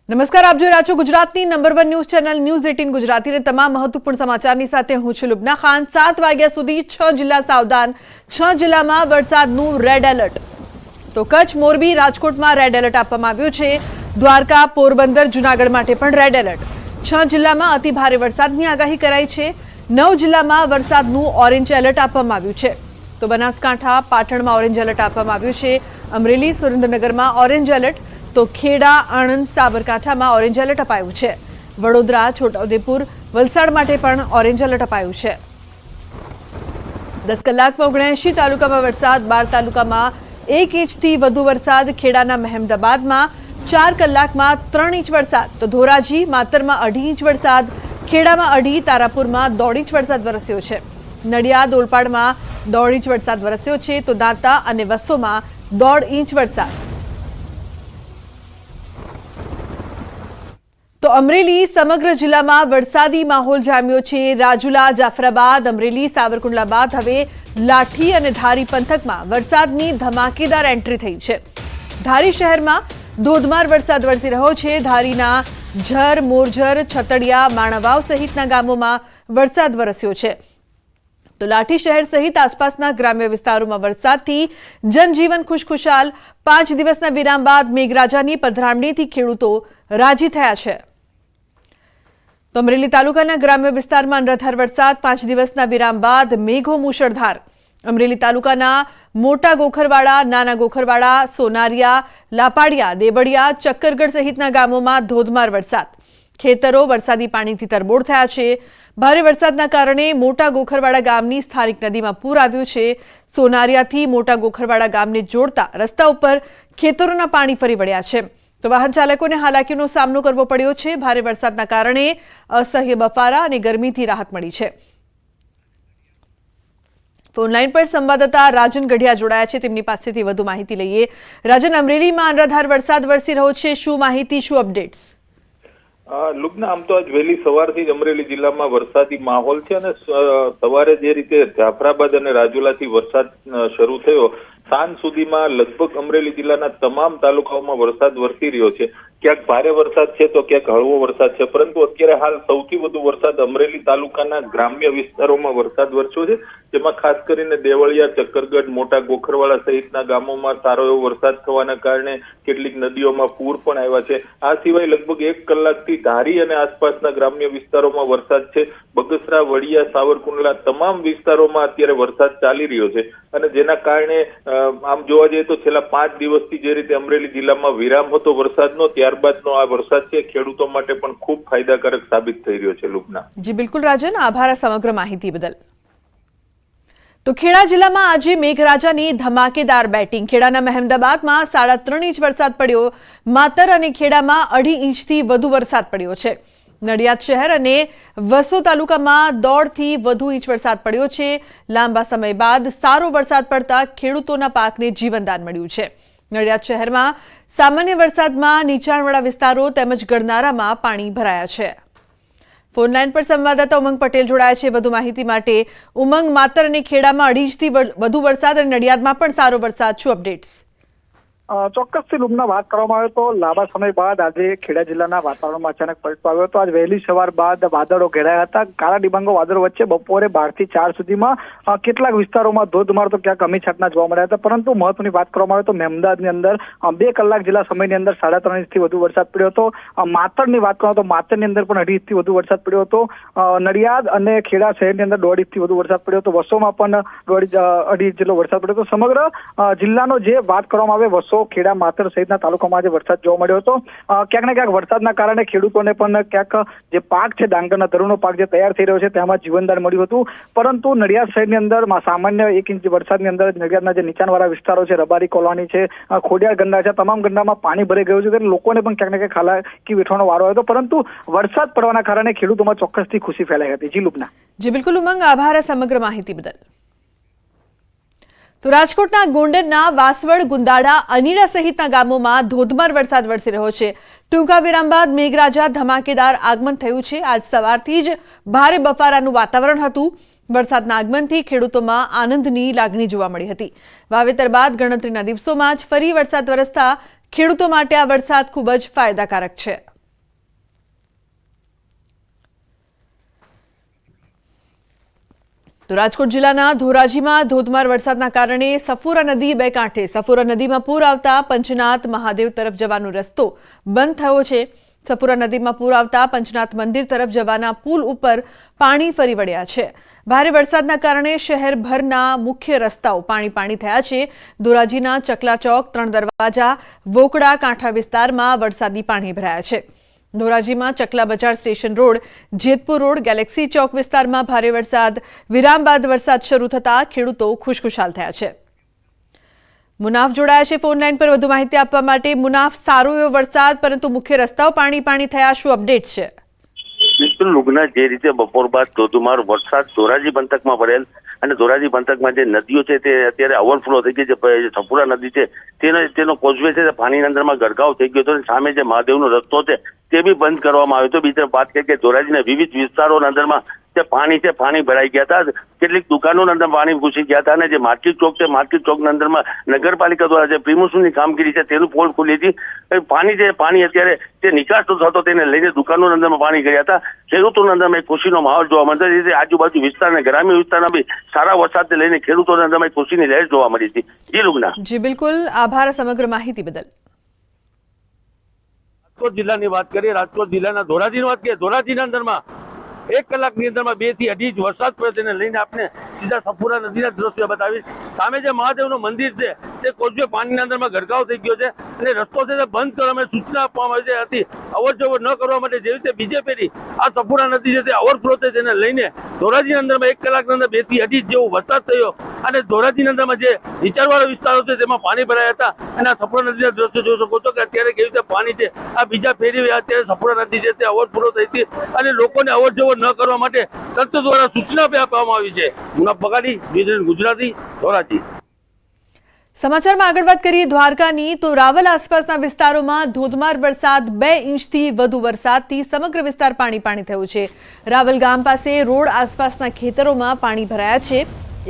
નમસ્કાર, આપ જોઈ રહ્યા છો ગુજરાતની નંબર 1 ન્યૂઝ ચેનલ ન્યૂઝ 18 ગુજરાતીને તમામ મહત્વપૂર્ણ સમાચારની સાથે હું છું લુબના ખાન। 7 વાગ્યા સુધી 6 જિલ્લા સાવધાન। 6 જિલ્લામાં વરસાદનું રેડ એલર્ટ। તો કચ્છ, મોરબી, રાજકોટમાં રેડ એલર્ટ આપવામાં આવ્યું છે। દ્વારકા, પોરબંદર, જૂનાગઢ માટે પણ રેડ એલર્ટ। 6 જિલ્લામાં અતિ ભારે વરસાદની આગાહી કરાઈ છે। 9 જિલ્લામાં વરસાદનું ઓરેન્જ એલર્ટ આપવામાં આવ્યું છે। તો બનાસકાંઠા, પાટણમાં ઓરેન્જ એલર્ટ આપવામાં આવ્યું છે। અમરેલી, સુરેન્દ્રનગરમાં ઓરેન્જ એલર્ટ। તો ખેડા, આણંદ, સાબરકાંઠામાં ઓરેન્જ એલર્ટ અપાયું છે। વડોદરા, છોટાઉદેપુર, વલસાડ માટે પણ ઓરેન્જ એલર્ટ અપાયું છે। 10 કલાકમાં 79 તાલુકામાં વરસાદ। 12 તાલુકામાં 1 ઇંચથી વધુ વરસાદ। ખેડાના મહેમદાબાદમાં 4 કલાકમાં 3 ઇંચ વરસાદ। તો ધોરાજી, માતરમાં 2.5 ઇંચ વરસાદ। ખેડામાં 2.5, તારાપુરમાં 1.5 ઇંચ વરસાદ વરસ્યો છે। નડિયાદ, ઓલપાડમાં 1.5 ઇંચ વરસાદ વરસ્યો છે। તો દાંતા અને વસ્સોમાં 1.5 ઇંચ વરસાદ। તો અમરેલી સમગ્ર જિલ્લામાં વરસાદી માહોલ જામ્યો છે। રાજુલા, જાફરાબાદ, અમરેલી, સાવરકુંડલા બાદ હવે લાઠી અને ધારી પંથકમાં વરસાદની ધમાકેદાર એન્ટ્રી થઈ છે। ધારી શહેરમાં ધોધમાર વરસાદ વરસી રહ્યો છે। ધારીના ઝર, મોરઝર, છતડિયા, માણાવાવ સહિતના ગામોમાં વરસાદ વરસ્યો છે। તો લાઠી શહેર સહિત આસપાસના ગ્રામ્ય વિસ્તારોમાં વરસાદથી જનજીવન ખુશખુશાલ। 5 દિવસના વિરામ બાદ મેઘરાજાની પધરામણીથી ખેડૂતો રાજી થયા છે। તો અમરેલી તાલુકાના ગ્રામ્ય વિસ્તારમાં અનરાધાર વરસાદ। 5 દિવસના વિરામ બાદ મેઘો મુશળધાર। અમરેલી તાલુકાના મોટા ગોખરવાડા, નાના ગોખરવાડા, સોનારિયા, લાપાડિયા, દેવળિયા, ચક્કરગઢ સહિતના ગામોમાં ધોધમાર વરસાદ। ખેતરો વરસાદી પાણીથી તરબોળ થયા છે। ભારે વરસાદના કારણે મોટા ગોખરવાડા ગામની સ્થાનિક નદીમાં પૂર આવ્યું છે। સોનારિયાથી મોટા ગોખરવાડા ગામને જોડતા રસ્તા ઉપર ખેતરોના પાણી ફરી વળ્યા છે। તો વાહન ચાલકોને હાલાકીનો સામનો કરવો પડ્યો છે। ભારે વરસાદના કારણે અસહ્ય બફારા અને ગરમીથી રાહત મળી છે। ફોનલાઈન પર સંવાદદાતા રાજન ગઢિયા જોડાયા છે, તેમની પાસેથી વધુ માહિતી લઈએ। રાજન, અમરેલીમાં અનરાધાર વરસાદ વરસી રહ્યો છે, શું માહિતી, શું અપડેટ્સ? લુબના, આમ તો આજ વહેલી સવારથી જ અમરેલી જિલ્લામાં વરસાદી માહોલ છે અને સવારે જે રીતે જાફરાબાદ અને રાજુલાથી વરસાદ શરૂ થયો, સાંજ સુધીમાં લગભગ અમરેલી જિલ્લાના તમામ તાલુકાઓમાં વરસાદ વરસી રહ્યો છે। ક્યાંક ભારે વરસાદ છે તો ક્યાંક હળવો વરસાદ છે, પરંતુ અત્યારે હાલ સૌથી વધુ વરસાદ અમરેલી તાલુકાના ગ્રામ્ય વિસ્તારોમાં વરસાદ વરસ્યો છે, જેમાં ખાસ કરીને દેવળિયા, ચક્કરગઢ, મોટા ગોખરવાડા સહિતના ગામોમાં સારો એવો વરસાદ થવાના કારણે કેટલીક નદીઓમાં પૂર પણ આવ્યા છે। આ સિવાય લગભગ 1 કલાકથી ધારી અને આસપાસના ગ્રામ્ય વિસ્તારોમાં વરસાદ છે। બગસરા, વડિયા, સાવરકુંડલા તમામ વિસ્તારોમાં અત્યારે વરસાદ ચાલી રહ્યો છે અને જેના કારણે આમ જોવા જઈએ તો છેલ્લા 5 દિવસથી જે રીતે અમરેલી જિલ્લામાં વિરામ હતો વરસાદનો, ત્યારબાદનો આ વરસાદ છે ખેડૂતો માટે પણ ખૂબ ફાયદાકારક સાબિત થઈ રહ્યો છે। લુબના જી બિલકુલ રાજન, આભાર સમગ્ર માહિતી બદલ। તો ખેડા જિલ્લામાં આજે મેઘરાજાની ધમાકેદાર બેટિંગ। ખેડાના મહેમદાબાદમાં 3.5 ઇંચ વરસાદ પડ્યો। માતર અને ખેડામાં 2.5 ઇંચથી વધુ વરસાદ પડ્યો છે। નડિયાદ શહેર અને વસો તાલુકામાં 1.5 થી વધુ ઇંચ વરસાદ પડ્યો છે। લાંબા સમય બાદ સારો વરસાદ પડતા ખેડૂતોના પાકને જીવનદાન મળ્યું છે। નડિયાદ શહેરમાં સામાન્ય વરસાદમાં નીચાણવાળા વિસ્તારો તેમજ ગરનારામાં પાણી ભરાયા છે। ફોનલાઈન પર સંવાદદાતા ઉમંગ પટેલ જોડાયા છે વધુ માહિતી માટે। ઉમંગ, માતર અને ખેડામાં 2.5 ઇંચથી વધુ વરસાદ અને નડિયાદમાં પણ સારો વરસાદ, શું અપડેટ્સ? ચોક્કસથી લુમના વાત કરવામાં આવે તો લાંબા સમય બાદ આજે ખેડા જિલ્લાના વાતાવરણમાં અચાનક પલટો આવ્યો હતો। આજ વહેલી સવાર બાદ વાદળો ઘેરાયા હતા। કાળા ડિબાંગો વાદળો વચ્ચે બપોરે 12 થી 4 સુધીમાં કેટલાક વિસ્તારોમાં ધોધમાર તો ક્યાંક અમી છાંટના જોવા મળ્યા હતા, પરંતુ મહત્વની વાત કરવામાં આવે તો મહેમદાબાદની અંદર 2 કલાક જેટલા સમયની અંદર 3.5 ઇંચથી વધુ વરસાદ પડ્યો હતો। માતરની વાત કરવામાં તો માતરની અંદર પણ 2.5 ઇંચથી વધુ વરસાદ પડ્યો હતો। નડિયાદ અને ખેડા શહેરની અંદર 1.5 ઇંચથી વધુ વરસાદ પડ્યો હતો। વસોમાં પણ 2.5 ઇંચ જેટલો વરસાદ પડ્યો હતો। સમગ્ર જિલ્લાનો જે વાત કરવામાં આવે વસો, ખેડા, માતર સહિતના તાલુકામાં આજે વરસાદ જોવા મળ્યો હતો। ક્યાંક ને ક્યાંક વરસાદના કારણે ખેડૂતોને પણ ક્યાંક જે પાક છે, ડાંગરના ધરુનો પાક જે તૈયાર થઈ રહ્યો છે તેમાં જીવનદાન મળ્યું હતું, પરંતુ નડિયાદ શહેરની અંદર સામાન્ય 1 ઇંચ વરસાદની અંદર નડિયાદના જે નીચાણવાળા વિસ્તારો છે, રબારી કોલોની છે, ખોડિયાર ગંડા છે, તમામ ગંડામાં પાણી ભરાઈ ગયું છે, ત્યારે લોકોને પણ ક્યાંક ને ક્યાંક હાલાકી વેઠવાનો વારો આવ્યો હતો, પરંતુ વરસાદ પડવાના કારણે ખેડૂતોમાં ચોક્કસથી ખુશી ફેલાઈ હતી। જી લુબના। જી બિલકુલ ઉમંગ, આભાર સમગ્ર માહિતી બદલ। તો રાજકોટના ગોંડલના વાસવડ, ગુંદાડા, અનીડા સહિતના ગામોમાં ધોધમાર વરસાદ વરસી રહ્યો છે। ટૂંકા વિરામ બાદ મેઘરાજા ધમાકેદાર આગમન થયું છે। આજ સવારથી જ ભારે બફારાનું વાતાવરણ હતું। વરસાદના આગમનથી ખેડૂતોમાં આનંદની લાગણી જોવા મળી હતી। વાવેતર બાદ ગણતરીના દિવસોમાં જ ફરી વરસાદ વરસતા ખેડૂતો માટે આ વરસાદ ખૂબ જ ફાયદાકારક છે। તો રાજકોટ જિલ્લાના ધોરાજીમાં ધોધમાર વરસાદના કારણે સફુરા નદી બે કાંઠે સફુરા નદીમાં પૂર આવતા પંચનાથ મહાદેવ તરફ જવાનો રસ્તો બંધ થયો છે। સફુરા નદીમાં પૂર આવતા પંચનાથ મંદિર તરફ જવાના પુલ ઉપર પાણી ફરી વળ્યા છે। ભારે વરસાદના કારણે શહેરભરના મુખ્ય રસ્તાઓ પાણી થયા છે। ધોરાજીના ચકલા ચોક, ત્રણ દરવાજા, વોકડા કાંઠા વિસ્તારમાં વરસાદી પાણી ભરાયા છે। ધોરાજીમાં Chakla Bazar station road, Jetpur road, Galaxy Chowk વિસ્તારમાં ભારે વરસાદ, વિરામ બાદ વરસાદ શરૂ થતા ખેડૂતો ખુશખુશાલ થયા છે। મુનાફ જોડાયા છે ફોન લાઈન પર વધુ માહિતી આપવા માટે। મુનાફ, સારો એવો વરસાદ પરંતુ મુખ્ય રસ્તાઓ પાણી થયા, શું અપડેટ છે? બિલકુલ લુગના, જે રીતે બપોર બાદ ધોધમાર વરસાદ ધોરાજી પંથકમાં પડેલ અને ધોરાજી પંથકમાં જે નદીઓ છે તે અત્યારે ઓવરફ્લો થઈ ગઈ છે। સફુરા નદી છે તેનો કોઝવે છે પાણીની અંદરમાં ગરકાવ થઈ ગયો હતો અને સામે જે મહાદેવનો રસ્તો છે તે બી બંધ કરવામાં આવ્યો હતો। બીજી તરફ વાત કરીએ કે ધોરાજીના વિવિધ વિસ્તારોના અંદરમાં જે પાણી ભરાઈ ગયા હતા। કેટલીક દુકાનોના અંદર પાણી ઘૂસી ગયા હતા અને જે માર્કેટ ચોક છે, માર્કેટ ચોકના અંદરમાં નગરપાલિકા દ્વારા જે પ્રિમોશનની કામગીરી છે તેનું પોલ ખુલી હતી। પાણી અત્યારે જે નિકાસ થતો તેને લઈને દુકાનોના અંદરમાં પાણી ગયા હતા। ખેડૂતોના અંદરમાં એક ખુશીનો માહોલ જોવા મળતો છે। આજુબાજુ વિસ્તારના ગ્રામ્ય વિસ્તારના બી સારા વરસાદને લઈને ખેડૂતોના અંદરમાં ખુશીની લહેર જોવા મળી હતી। જી લુગના। જી બિલકુલ, આભાર સમગ્ર માહિતી બદલ। રાજકોટ જિલ્લાની વાત કરીએ, રાજકોટ જિલ્લાના ધોરાજીની વાત કરીએ, ધોરાજીના અંદરમાં 1 કલાકની અંદરમાં 2 થી 2.5 ઇંચ વરસાદ પડ્યો। તેને લઈને આપણે સીધા સફુરા નદીના દ્રશ્યો બતાવી। સામે જે મહાદેવનું મંદિર છે તે કોઝવે પાણીના અંદરમાં ગરકાવ થઈ ગયો છે અને રસ્તો છે તે બંધ કરવા માટે સૂચના આપવામાં આવી હતી, અવર જવર ન કરવા માટે। જેવી રીતે બીજે પેઢી આ સફુરા નદી છે તે ઓવરફ્લો થઈ, તેને લઈને ધોરાજીના અંદરમાં 1 કલાકની અંદર 2 થી 2.5 ઇંચ જેવો વરસાદ થયો અને ધોરાજીના અંદરમાં જે નીચાણવાળા વિસ્તારો છે તેમાં પાણી ભરાયા હતા અને આ સફુરા નદીના દ્રશ્યો જોઈ શકો છો કે અત્યારે કેવી રીતે પાણી છે આ બીજા ફેરી અત્યારે સફુરા નદી છે તે ઓવરફ્લો થઈ હતી અને લોકોને અવર જવર ન કરવા માટે તંત્ર દ્વારા સૂચના આપવામાં આવી છે। મુનાફ બગાડી, વિજય ગુજરાતી, ધોરાજી। સમાચારમાં આગળ વાત કરીએ દ્વારકાની, તો રાવલ આસપાસના વિસ્તારોમાં ધોધમાર વરસાદ, 2 ઇંચથી વધુ વરસાદથી સમગ્ર વિસ્તાર પાણી થયું છે। રાવલ ગામ પાસે રોડ આસપાસના ખેતરોમાં પાણી ભરાયા છે।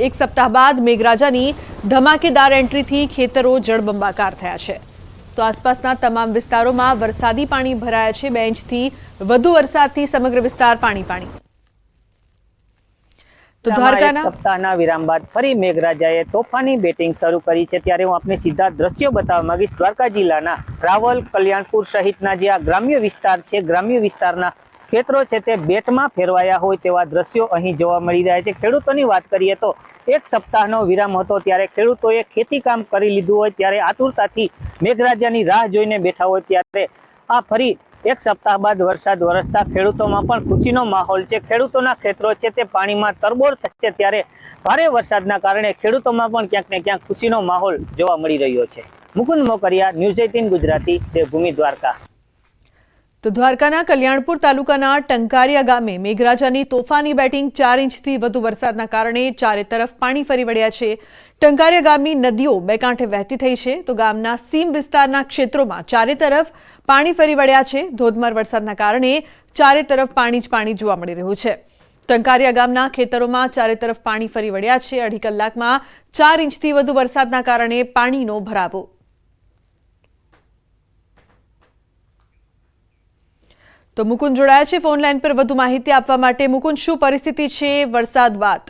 1 સપ્તાહ બાદ મેઘરાજાની ધમાકેદાર એન્ટ્રીથી ખેતરો જળબંબાકાર થયા છે। તો આસપાસના તમામ વિસ્તારોમાં વરસાદી પાણી ભરાયા છે। 2 ઇંચથી વધુ વરસાદથી સમગ્ર વિસ્તાર પાણી। તો દ્વારકાના સપ્તાહના વિરામ બાદ ફરી મેઘરાજાએ તોફાની બેટિંગ શરૂ કરી છે। ત્યારે હું આપને સીધા દ્રશ્યો બતાવવા માંગીશ। દ્વારકા જિલ્લાના રાવલ, કલ્યાણપુર સહિતના જે આ ગ્રામ્ય વિસ્તાર છે, ગ્રામ્ય વિસ્તારના ખેતરો છે તે બેટમાં ફેરવાયા હોય તેવા દ્રશ્યો અહીં જોવા મળી રહ્યા છે। ખેડૂતોની વાત કરીએ તો 1 સપ્તાહનો વિરામ હતો ત્યારે ખેડૂતોએ ખેતી કામ કરી લીધું હોય ત્યારે આતુરતાથી મેઘરાજાની રાહ જોઈને બેઠા હોય ત્યારે આ ફરી 1 સપ્તાહ બાદ વરસાદ વરસતા ખેડૂતોમાં પણ ખુશીનો માહોલ છે। ખેડૂતોના ખેતરો છે તે પાણીમાં તરબોળ થશે ત્યારે ભારે વરસાદના કારણે ખેડૂતોમાં પણ ક્યાંક ને ક્યાંક ખુશીનો માહોલ જોવા મળી રહ્યો છે। મુકુંદ મોકરિયા, ન્યૂઝ 18 ગુજરાતી, દેવભૂમિ, દ્વારકા। તો દ્વારકાના કલ્યાણપુર તાલુકાના ટંકારિયા ગામે મેઘરાજાની તોફાની બેટિંગ, 4 ઇંચથી વધુ વરસાદના કારણે ચારે તરફ પાણી ફરી વળ્યા છે। ટંકારિયા ગામની નદીઓ બે કાંઠે વહેતી થઈ છે, તો ગામના સીમ વિસ્તારના ક્ષેત્રોમાં ચારે તરફ પાણી ફરી વળ્યા છે। ધોધમાર વરસાદના કારણે ચારે તરફ પાણી જ પાણી જોવા મળી રહ્યું છે। ટંકારિયા ગામના ખેતરોમાં ચારે તરફ પાણી ફરી વળ્યા છે। 2.5 કલાકમાં 4 ઇંચથી વધુ વરસાદના કારણે પાણીનો ભરાવો। તો મુકુંદ જોડાયા છે ફોન લાઈન પર વધુ માહિતી આપવા માટે। મુકુંદ, શું પરિસ્થિતિ છે વરસાદ બાદ?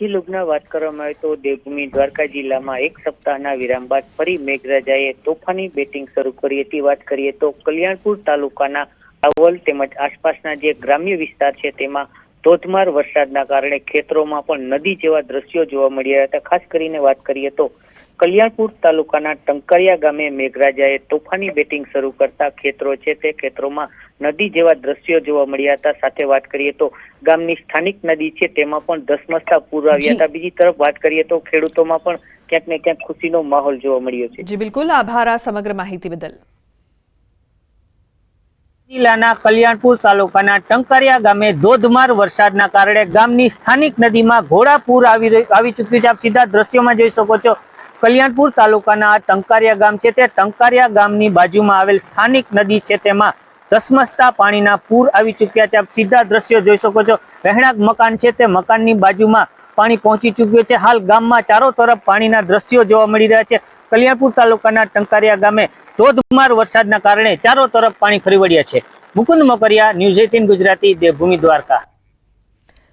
જી લુગના, વાત કરવામાં આવે તો દેવભૂમિ દ્વારકા જિલ્લામાં 1 સપ્તાહના વિરામ બાદ ફરી મેઘરાજાએ તોફાની બેટિંગ શરૂ કરી હતી। વાત કરીએ તો કલ્યાણપુર તાલુકાના રાવલ તેમજ આસપાસના જે ગ્રામ્ય વિસ્તાર છે તેમાં ધોધમાર વરસાદના કારણે ખેતરોમાં પણ નદી જેવા દ્રશ્યો જોવા મળ્યા હતા। ખાસ કરીને વાત કરીએ તો કલ્યાણપુર તાલુકાના ટંકારિયા ગામે મેઘરાજાએ તોફાની બેટિંગ શરૂ કરતા ખેતરો છે તે ખેતરોમાં નદી જેવા દ્રશ્યો જોવા મળ્યા હતા। સાથે વાત કરીએ તો ગામની સ્થાનિક નદી છે તેમાં પણ ધસમસતા પૂર આવ્યા હતા। બીજી તરફ વાત કરીએ તો ખેડૂતોમાં પણ ક્યાંક ને ક્યાંક ખુશીનો માહોલ જોવા મળ્યો છે। જી બિલકુલ, આભાર આ સમગ્ર માહિતી બદલ। જિલ્લાના કલ્યાણપુર તાલુકાના ટંકારિયા ગામે ધોધમાર વરસાદના કારણે ગામની સ્થાનિક નદીમાં ઘોડાપૂર આવી ચૂક્યું છે। આપ સીધા દ્રશ્યોમાં જોઈ શકો છો। કલ્યાણપુર તાલુકાના આ ટંકારિયા ગામ છે તે ટંકારિયા ગામની બાજુમાં આવેલ સ્થાનિક નદી છે તેમાં ધસમસતા પાણીના પૂર આવી ચૂક્યા છે। આપ સીધા દ્રશ્યો જોઈ શકો છો। રહેણાંક મકાન છે તે મકાનની બાજુમાં પાણી પહોંચી ચૂક્યું છે। હાલ ગામમાં ચારો તરફ પાણીના દ્રશ્યો જોવા મળી રહ્યા છે। કલ્યાણપુર તાલુકાના ટંકારિયા ગામે ધોધમાર વરસાદના કારણે ચારો તરફ પાણી ફરી વળ્યા છે। મુકુંદ મોકરિયા, ન્યૂઝ 18 ગુજરાતી, દેવભૂમિ, દ્વારકા।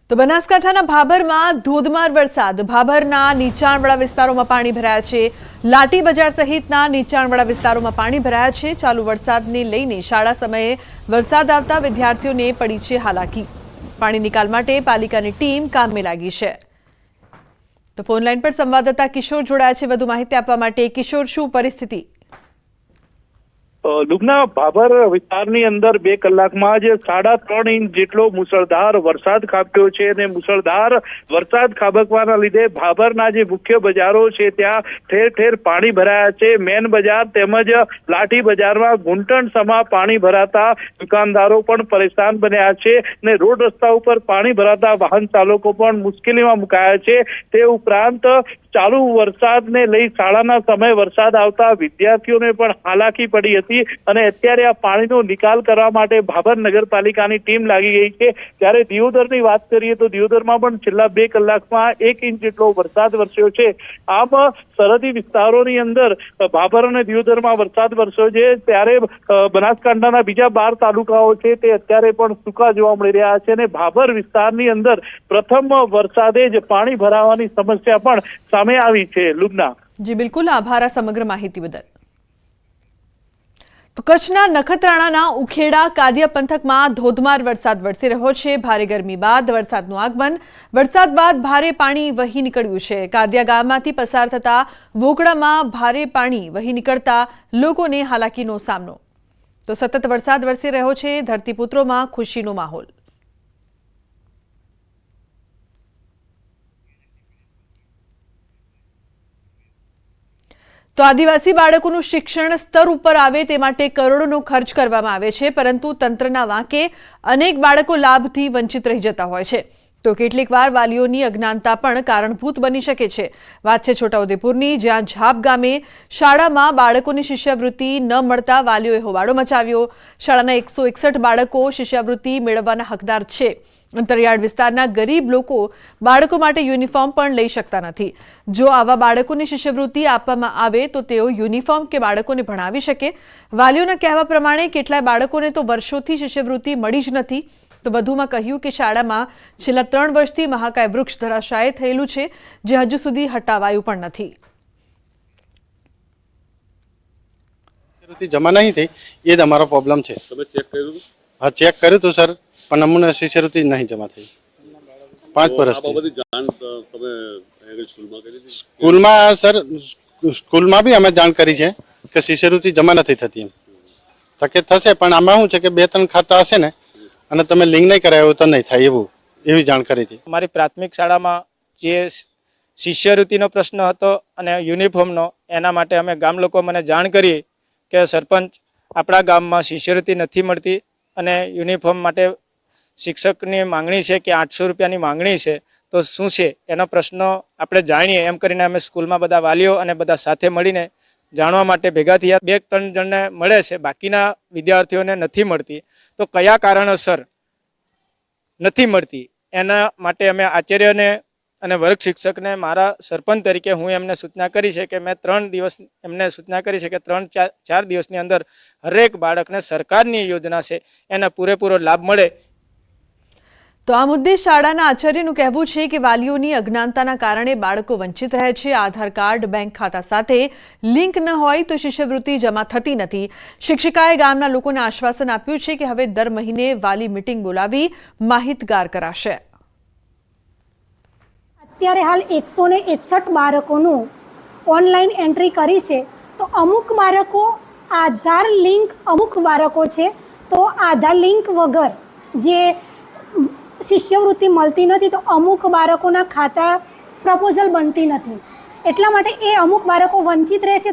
તો બનાસકાંઠાના ભાભરમાં ધોધમાર વરસાદ, ભાભરના નીચાણવાળા વિસ્તારોમાં પાણી ભરાયા છે. લાઠી બજાર સહિતના નીચાણવાળા વિસ્તારોમાં પાણી ભરાયા છે. ચાલુ વરસાદને લઈને શાળા સમયે વરસાદ આવતા વિદ્યાર્થીઓને પડી છે હાલાકી. પાણી નિકાલ માટે પાલિકાની ટીમ કામે લાગી છે. તો ફોન લાઈન પર સંવાદદાતા કિશોર જોડાયા છે વધુ માહિતી આપવા માટે. કિશોર, શું પરિસ્થિતિ? લુગના ભાભર વિસ્તારની અંદર 2 કલાકમાં જ 3.5 ઇંચ જેટલો મુસળધાર વરસાદ ખાબક્યો છે અને મુસળધાર વરસાદ ખાબકવાના લીધે ભાભરના જે મુખ્ય બજારો છે ત્યાં ઠેર ઠેર પાણી ભરાયા છે. મેન બજાર તેમજ લાઠી બજારમાં ઘૂંટણ સમા પાણી ભરાતા દુકાનદારો પણ પરેશાન બન્યા છે અને રોડ રસ્તા ઉપર પાણી ભરાતા વાહન ચાલકો પણ મુશ્કેલીમાં મુકાયા છે. તે ઉપરાંત ચાલુ વરસાદને લઈ શાળાના સમયે વરસાદ આવતા વિદ્યાર્થીઓને પણ હાલાકી પડી હતી અને અત્યારે આ પાણીનો નિકાલ કરવા માટે ભાભર નગરપાલિકાની ટીમ લાગી ગઈ છે. ત્યારે દિયોદરની વાત કરીએ તો દિયોદરમાં પણ છેલ્લા 2 કલાકમાં 1 ઇંચ જેટલો વરસાદ વરસ્યો છે. આમ સરહદી વિસ્તારોની અંદર ભાભર અને દિયોદરમાં વરસાદ વરસ્યો છે ત્યારે બનાસકાંઠાના બીજા 12 તાલુકાઓ છે તે અત્યારે પણ સૂકા જોવા મળી રહ્યા છે અને ભાભર વિસ્તારની અંદર પ્રથમ વરસાદે જ પાણી ભરાવાની સમસ્યા પણ સામે આવી છે. લુબના જી બિલકુલ, આભાર આ સમગ્ર માહિતી બદલ. તો કચ્છના નખત્રાણાના ઉખેડા કાદિયા પંથકમાં ધોધમાર વરસાદ વરસી રહ્યો છે. ભારે ગરમી બાદ વરસાદનું આગમન. વરસાદ બાદ ભારે પાણી વહી નીકળ્યું છે. કાદિયા ગામમાંથી પસાર થતા વોકડામાં ભારે પાણી વહી નીકળતા લોકોને હાલાકીનો સામનો. તો સતત વરસાદ વરસી રહ્યો છે. ધરતીપુત્રોમાં ખુશીનો માહોલ. તો આદિવાસી બાળકોનું શિક્ષણ સ્તર ઉપર આવે તે માટે કરોડોનો ખર્ચ કરવામાં આવે છે, પરંતુ તંત્રના વાંકે અનેક બાળકો લાભથી વંચિત રહી જતા હોય છે. તો કેટલીક વાર વાલીઓની અજ્ઞાનતા પણ કારણભૂત બની શકે છે. વાત છે છોટાઉદેપુરની, જ્યાં ઝાપ ગામે શાળામાં બાળકોની શિષ્યવૃત્તિ ન મળતા વાલીઓએ હોબાળો મચાવ્યો. શાળાના 161 બાળકો શિષ્યવૃત્તિ મેળવવાના હકદાર છે. અંતરિયાળ વિસ્તારના ગરીબ લોકો બાળકો માટે યુનિફોર્મ પણ લઈ શકતા નથી. જો આવા બાળકોની શિષ્યવૃત્તિ આપવામાં આવે તો તેઓ યુનિફોર્મ કે બાળકોને ભણાવી શકે. વાલીઓના કહેવા પ્રમાણે કેટલાય બાળકોને તો વર્ષોથી શિષ્યવૃત્તિ મળી જ નથી. તો વધુમાં કહ્યું કે શાળામાં છેલ્લા 3 વર્ષથી મહાકાય વૃક્ષ ધરાશાયી થયેલું છે, જે હજુ સુધી હટાવાયું પણ નથી. જમા નહીં થઈ એ જ અમારો પ્રોબ્લેમ છે. તમે ચેક કર્યું? હા, ચેક કર્યું હતું સર, પણ અમને શિષ્યવૃત્તિ નહીં જમા થઈ 5 વર્ષથી. સ્કૂલમાં સર, સ્કૂલમાં બી અમે જાણ કરી છે કે શિષ્યવૃત્તિ જમા નથી થતી. એમ તકે થશે, પણ આમાં શું છે કે 2-3 ખાતા હશે ને અને તમે લિંક નહીં કરાયો તો નહીં થાય એવી જાણ કરી હતી. અમારી પ્રાથમિક શાળામાં જે શિષ્યવૃત્તિનો પ્રશ્ન હતો અને યુનિફોર્મનો, એના માટે અમે ગામ લોકો મને જાણ કરી કે સરપંચ, આપણા ગામમાં શિષ્યવૃત્તિ નથી મળતી અને યુનિફોર્મ માટે શિક્ષકની માંગણી છે કે 800 રૂપિયાની માંગણી છે, તો શું છે એનો પ્રશ્ન આપણે જાણીએ એમ કરીને અમે સ્કૂલમાં બધા વાલીઓ અને બધા સાથે મળીને જાણવા માટે ભેગા થયા. 2-3 જણને મળે છે, બાકીના વિદ્યાર્થીઓને નથી મળતી. તો કયા કારણોસર નથી મળતી એના માટે અમે આચાર્યને અને વર્ગ શિક્ષકને મારા સરપંચ તરીકે હું એમને સૂચના કરી છે કે મેં 3 દિવસ એમને સૂચના કરી છે કે 3-4 દિવસની અંદર હરેક બાળકને સરકારની યોજના છે એનો પૂરેપૂરો લાભ મળે. તો આ મુદ્દે શાળાના આચાર્યનું કહેવું છે કે વાલીઓની અજ્ઞાનતાના કારણે બાળકો વંચિત રહે છે. આધાર કાર્ડ, બેંક ખાતા સાથે લિંક ન હોય તો શિષ્યવૃત્તિ જમા થતી નથી. શિક્ષિકાએ ગામના લોકોને આશ્વાસન આપ્યું છે કે હવે દર મહિને વાલી મીટિંગ બોલાવી માહિતગાર કરાશે. અત્યારે હાલ 161 બાળકોનું ઓનલાઈન એન્ટ્રી કરી છે. તો અમુક બાળકો આધાર લિંક, અમુક બાળકો છે તો આધાર લિંક વગર જે શિષ્યવૃત્તિ મળતી નથી, તો અમુક બાળકોના ખાતા પ્રપોઝલ બનતી નથી. એટલા માટે એ અમુક બાળકો વંચિત રહે છે.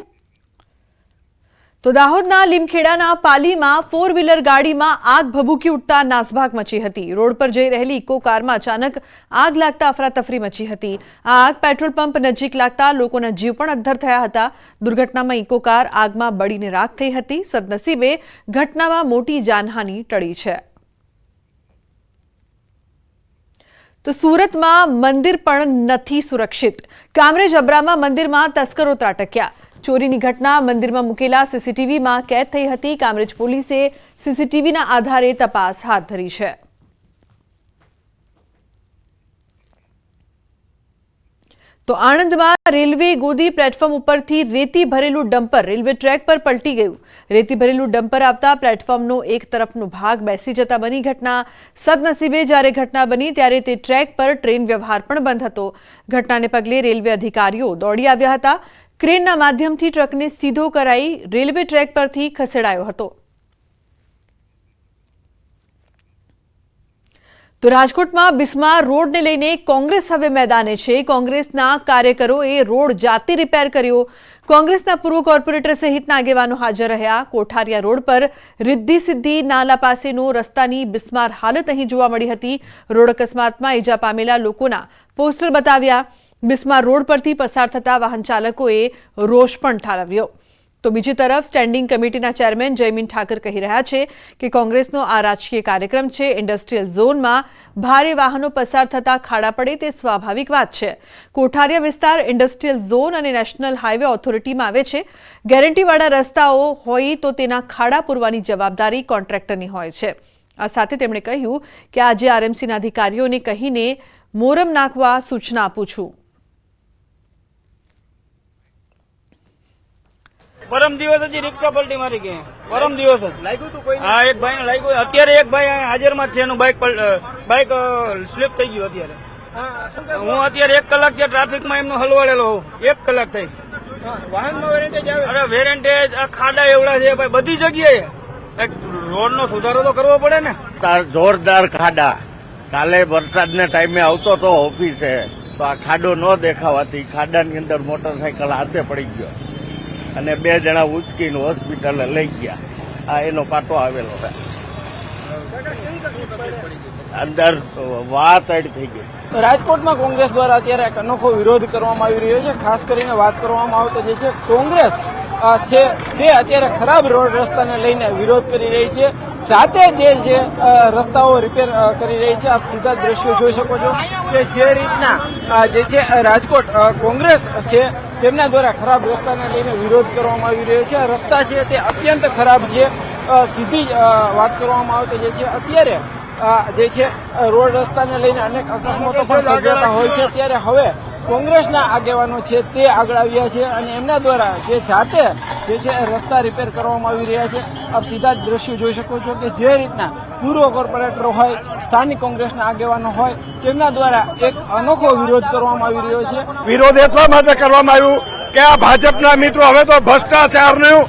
તો દાહોદના લીમખેડાના પાલીમાં 4 વ્હીલર ગાડીમાં આગ ભભૂકી ઉઠતા નાસભાગ મચી હતી. રોડ પર જઈ રહેલી ઇકો કારમાં અચાનક આગ લાગતા અફરાતફરી મચી હતી. આ આગ પેટ્રોલ પંપ નજીક લાગતા લોકોના જીવ પણ અદ્ધર થયા હતા. દુર્ઘટનામાં ઇકો કાર આગમાં બળીને રાખ થઈ હતી. સદનસીબે ઘટનામાં મોટી જાનહાનિ ટળી છે. તો સુરતમાં મંદિર પણ નથી સુરક્ષિત. કામરેજ અબ્રામા મંદિરમાં તસ્કરો ત્રાટક્યા. ચોરીની ઘટના મંદિરમાં મૂકેલા સીસીટીવીમાં કેદ થઈ હતી. કામરેજ પોલીસે સીસીટીવીના આધારે તપાસ હાથ ધરી છે. તો આણંદમાં રેલવે ગોદી પ્લેટફોર્મ ઉપરથી રેતી ભરેલું ડમ્પર રેલવે ટ્રેક પર પલટી ગયું. રેતી ભરેલું ડમ્પર આવતા પ્લેટફોર્મનો એક તરફનો ભાગ બેસી જતા બની ઘટના. સદનસીબે જ્યારે ઘટના બની ત્યારે તે ટ્રેક પર ટ્રેન વ્યવહાર પણ બંધ હતો. ઘટનાને પગલે રેલવે અધિકારીઓ દોડી આવ્યા હતા. ક્રેનના માધ્યમથી ટ્રકને સીધો કરાઈ રેલવે ટ્રેક પરથી ખસેડાયો હતો. તો રાજકોટમાં બિસ્માર રોડને લઈને કોંગ્રેસ હવે મેદાને છે. કોંગ્રેસના કાર્યકરોએ રોડ જાતે રિપેર કર્યો. કોંગ્રેસના પૂર્વ કોર્પોરેટર સહિતના આગેવાનો હાજર રહ્યા. કોઠારિયા રોડ પર રિદ્ધિ સિદ્ધિ નાલા પાસેનો રસ્તાની બિસ્માર હાલત અહીં જોવા મળી હતી. રોડ અકસ્માતમાં ઈજા પામેલા લોકોના પોસ્ટર બતાવ્યા. બિસ્માર રોડ પરથી પસાર થતા વાહન ચાલકોએ રોષ પણ ઠાલવ્યો. તો બીજી તરફ સ્ટેન્ડિંગ કમિટીના ચેરમેન જયમીન ઠાકર કહી રહ્યા છે કે કોંગ્રેસનો આ રાજકીય કાર્યક્રમ છે. ઇન્ડસ્ટ્રીયલ ઝોનમાં ભારે વાહનો પસાર થતા ખાડા પડે તે સ્વાભાવિક વાત છે. કોઠારિયા વિસ્તાર ઇન્ડસ્ટ્રીયલ ઝોન અને નેશનલ હાઈવે ઓથોરિટીમાં આવે છે. ગેરંટીવાળા રસ્તાઓ હોય તો તેના ખાડા પૂરવાની જવાબદારી કોન્ટ્રાક્ટરની હોય છે. આ સાથે તેમણે કહ્યું કે આજે આરએમસીના અધિકારીઓને કહીને મોરમ નાખવા સૂચના આપું છું. પરમ દિવસ હજી રિક્ષા પલટી મારી ગઈ. પરમ દિવસ જ લાગ્યું તું કોઈ? હા, એક ભાઈ લાગ્યું. અત્યારે એક ભાઈ હાજરમાં જ છે, એનું બાઇક સ્લીપ થઈ ગયું. અત્યારે હું અત્યારે 1 કલાક જે ટ્રાફિકમાં એમનો હલવાડેલો હોઉં. 1 કલાક થઈ. વાહનમાં વેરેન્ટેજ આવે? અરે વેરેન્ટેજ ખાડા એવડા છે ભાઈ બધી જગ્યાએ. રોડ નો સુધારો તો કરવો પડે ને. જોરદાર ખાડા. કાલે વરસાદના ટાઈમે આવતો તો ઓફિસે તો આ ખાડો ન દેખાવાથી ખાડાની અંદર મોટરસાયકલ હાથે પડી ગયો અને 2 જણા ઉચકીને હોસ્પિટલે લઈ ગયા. આ એનો પાટો આવેલો છે. અંદર વાત એડ થઈ ગઈ. રાજકોટમાં કોંગ્રેસ દ્વારા અત્યારે એક અનોખો વિરોધ કરવામાં આવી રહ્યો છે. ખાસ કરીને વાત કરવામાં આવે તો જે છે કોંગ્રેસ છે તે અત્યારે ખરાબ રોડ રસ્તાને લઈને વિરોધ કરી રહી છે. જાતે જે છે રસ્તાઓ રિપેર કરી રહી છે. આપ સીધા દ્રશ્યો જોઈ શકો છો કે જે રીતના જે છે રાજકોટ કોંગ્રેસ છે તેમના દ્વારા ખરાબ રસ્તાને લઈને વિરોધ કરવામાં આવી રહ્યો છે. રસ્તા છે તે અત્યંત ખરાબ છે. સીધી વાત કરવામાં આવે તો જે છે અત્યારે જે છે રોડ રસ્તાને લઈને અનેક અકસ્માતો પણ સર્જાતા હોય છે. ત્યારે હવે કોંગ્રેસના આગેવાનો છે તે આગળ આવ્યા છે અને એમના દ્વારા જે જાતે જે છે રસ્તા રિપેર કરવામાં આવી રહ્યા છે. આપ સીધા જ દ્રશ્યો જોઈ શકો છો કે જે રીતના પૂર્વ કોર્પોરેટર હોય, સ્થાનિક કોંગ્રેસના આગેવાનો હોય તેમના દ્વારા એક અનોખો વિરોધ કરવામાં આવી રહ્યો છે. વિરોધ એટલા માટે કરવામાં આવ્યું કે આ ભાજપના મિત્રો હવે તો ભ્રષ્ટાચારનું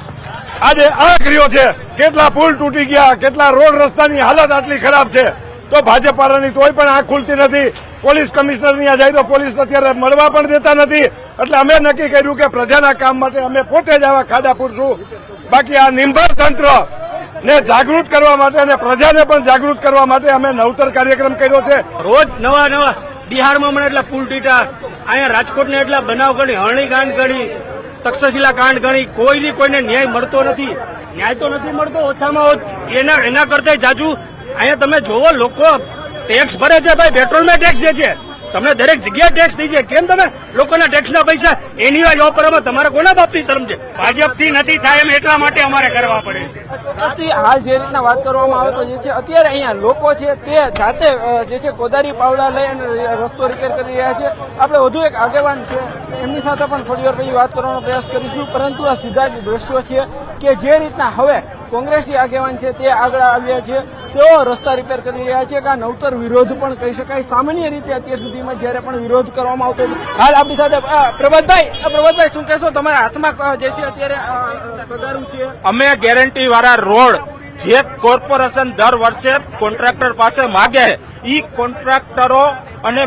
આજે આંખ રહ્યો છે. કેટલા પુલ તૂટી ગયા, કેટલા રોડ રસ્તાની હાલત આટલી ખરાબ છે તો ભાજપ વાળાની તોય પણ આંખ ખુલતી નથી. પોલીસ કમિશનર ત્યાં જાય તો પોલીસ અત્યારે મળવા પણ દેતા નથી. એટલે અમે નક્કી કર્યું કે પ્રજાના કામ માટે અમે પોતે જ આવા ખાડા પૂરશું. બાકી આ નિંભર તંત્ર ને જાગૃત કરવા માટે અને પ્રજાને પણ જાગૃત કરવા માટે અમે નવતર કાર્યક્રમ કર્યો છે. રોજ નવા બિહારમાં મને એટલા પુલ તૂટ્યા, અહીંયા રાજકોટને એટલા બનાવ ગણી, હરણી કાંડ ગણી, તક્ષશિલા કાંડ ગણી. કોઈને ન્યાય મળતો નથી. ન્યાય તો નથી મળતો, ઓછામાં એના કરતા જાજુ અહીંયા તમે જોવો લોકો ટેક્સ ભરે છે ભાઈ. પેટ્રોલમાં ટેક્સ દે છે, તમને દરેક જગ્યાએ ટેક્સ થઈ છે. કેમ તમે લોકોના ટેક્સના પૈસા એની વાત વાપરવામાં તમારે કોના બાપની શરમ છે? ભાજપથી નથી થાય એમ એટલા માટે અમારે કરવા પડે છે. હાલ જે રીતના વાત કરવામાં આવે તો જે છે અત્યારે અહીંયા લોકો છે તે જાતે જે છે કોદારી પાવડા લઈ અને રસ્તો રિપેર કરી રહ્યા છે. આપણે વધુ એક આગેવાન છે એમની સાથે પણ થોડી વાર પછી વાત કરવાનો પ્રયાસ કરીશું. પરંતુ આ સીધા જ દ્રશ્યો છે કે જે રીતના હવે કોંગ્રેસી આગેવાન છે તે આગળ આવ્યા છે. તેઓ રસ્તા રિપેર કરી રહ્યા છે. કે આ નવતર વિરોધ પણ કહી શકાય. સામાન્ય રીતે અત્યાર સુધીમાં જયારે પણ વિરોધ કરવામાં આવતો હાલ આપણી સાથે પ્રભાતભાઈ શું કહેશો? તમારા હાથમાં જે છે અત્યારે પગારું છે. અમે ગેરંટી વાળા રોડ જે કોર્પોરેશન દર વર્ષે કોન્ટ્રાક્ટર પાસે માગે ઈ કોન્ટ્રાક્ટરો અને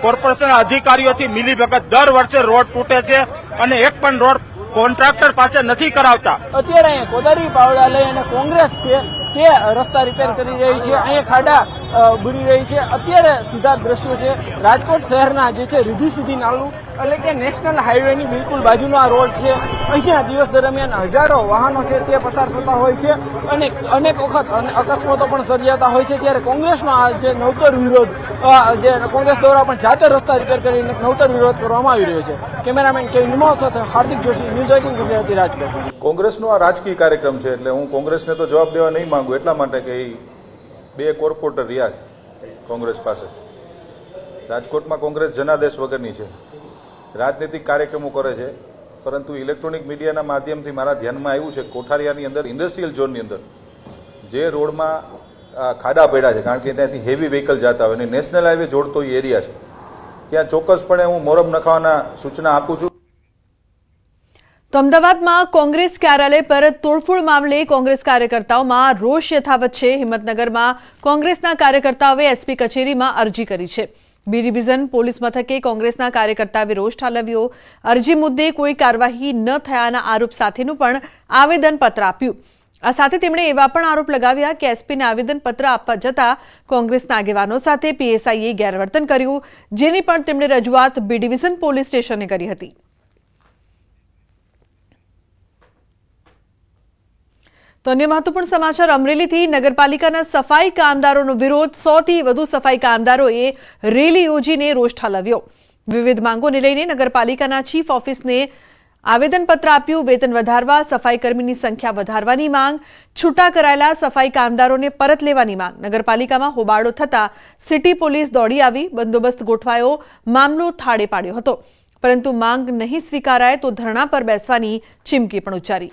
કોર્પોરેશન અધિકારીઓથી મિલીભગત દર વર્ષે રોડ તૂટે છે અને એક પણ રોડ કોન્ટ્રાક્ટર પાસે નથી કરાવતા. અત્યારે અહીંયા કોદારી પાવડા લઈ અને કોંગ્રેસ છે તે રસ્તા રિપેર કરી રહી છે. અહીંયા ખાડા બુરી રહી છે. અત્યારે સીધા દ્રશ્યો છે રાજકોટ શહેરના જે છે રિદ્ધિ સિદ્ધિ નાલું એટલે કે નેશનલ હાઈવેની બિલકુલ બાજુનો આ રોડ છે. અહીંયા દિવસ દરમિયાન હજારો વાહનો છે તે પસાર થતા હોય છે અને અનેક વખત અકસ્માતો પણ સર્જાતા હોય છે. ત્યારે કોંગ્રેસનો આ જે નવતર વિરોધ જે કોંગ્રેસ દ્વારા પણ જાતે રસ્તા રિપેર કરીને નવતર વિરોધ કરવામાં આવી રહ્યો છે. કેમેરામેન કે નિમો સાથે હાર્દિક જોશી, ન્યૂઝ 18 ગુજરાતી, રાજકોટ. કોંગ્રેસનો આ રાજકીય કાર્યક્રમ છે એટલે હું કોંગ્રેસને તો જવાબ દેવા નહીં માંગુ એટલા માટે કે 2 કોર્પોરેટર રહ્યા છે કોંગ્રેસ પાસે. રાજકોટમાં કોંગ્રેસ જનાદેશ વગરની છે. રાજનૈતિક કાર્યક્રમો કરે છે, પરંતુ ઇલેક્ટ્રોનિક મીડિયાના માધ્યમથી મારા ધ્યાનમાં આવ્યું છે કોઠારિયાની અંદર ઇન્ડસ્ટ્રીયલ ઝોનની અંદર જે રોડમાં ખાડા પડ્યા છે, કારણ કે ત્યાંથી હેવી વ્હીકલ જતા હોય અને નેશનલ હાઈવે જોડતો એ એરિયા છે, ત્યાં ચોક્કસપણે હું મોરમ નખાવાના સૂચના આપું છું. તો અમદાવાદમાં કોંગ્રેસ કાર્યાલય પર તોડફોડ મામલે કોંગ્રેસ કાર્યકર્તાઓમાં રોષ યથાવત છે. હિંમતનગરમાં કોંગ્રેસના કાર્યકર્તાઓએ એસપી કચેરીમાં અરજી કરી છે. બી ડિવિઝન પોલીસ મથકે કોંગ્રેસના કાર્યકર્તાઓએ રોષ ઠાલવ્યો. અરજી મુદ્દે કોઈ કાર્યવાહી ન થયાના આરોપ સાથેનું પણ આવેદનપત્ર આપ્યું. આ સાથે તેમણે એવા પણ આરોપ લગાવ્યા કે એસપીને આવેદનપત્ર આપવા જતા કોંગ્રેસના આગેવાનો સાથે પીએસઆઈએ ગેરવર્તન કર્યું, જેની પણ તેમણે રજૂઆત બી ડિવિઝન પોલીસ સ્ટેશને કરી હતી. તો અન્ય મહત્વપૂર્ણ સમાચાર અમરેલીથી નગરપાલિકાના સફાઈ કામદારોનો વિરોધ. 100 થી વધુ સફાઈ કામદારોએ રેલી યોજીને રોષ ઠાલવ્યો. વિવિધ માંગોને લઈને નગરપાલિકાના ચીફ ઓફિસને આવેદનપત્ર આપ્યું. વેતન વધારવા, સફાઈ કર્મીની સંખ્યા વધારવાની માંગ, છૂટા કરાયેલા સફાઈ કામદારોને પરત લેવાની માંગ. નગરપાલિકામાં હોબાળો થતા સિટી પોલીસ દોડી આવી, બંદોબસ્ત ગોઠવાયો, મામલો થાળે પાડ્યો હતો. પરંતુ માંગ નહીં સ્વીકારાય તો ધરણા પર બેસવાની ચીમકી પણ ઉચ્ચારી.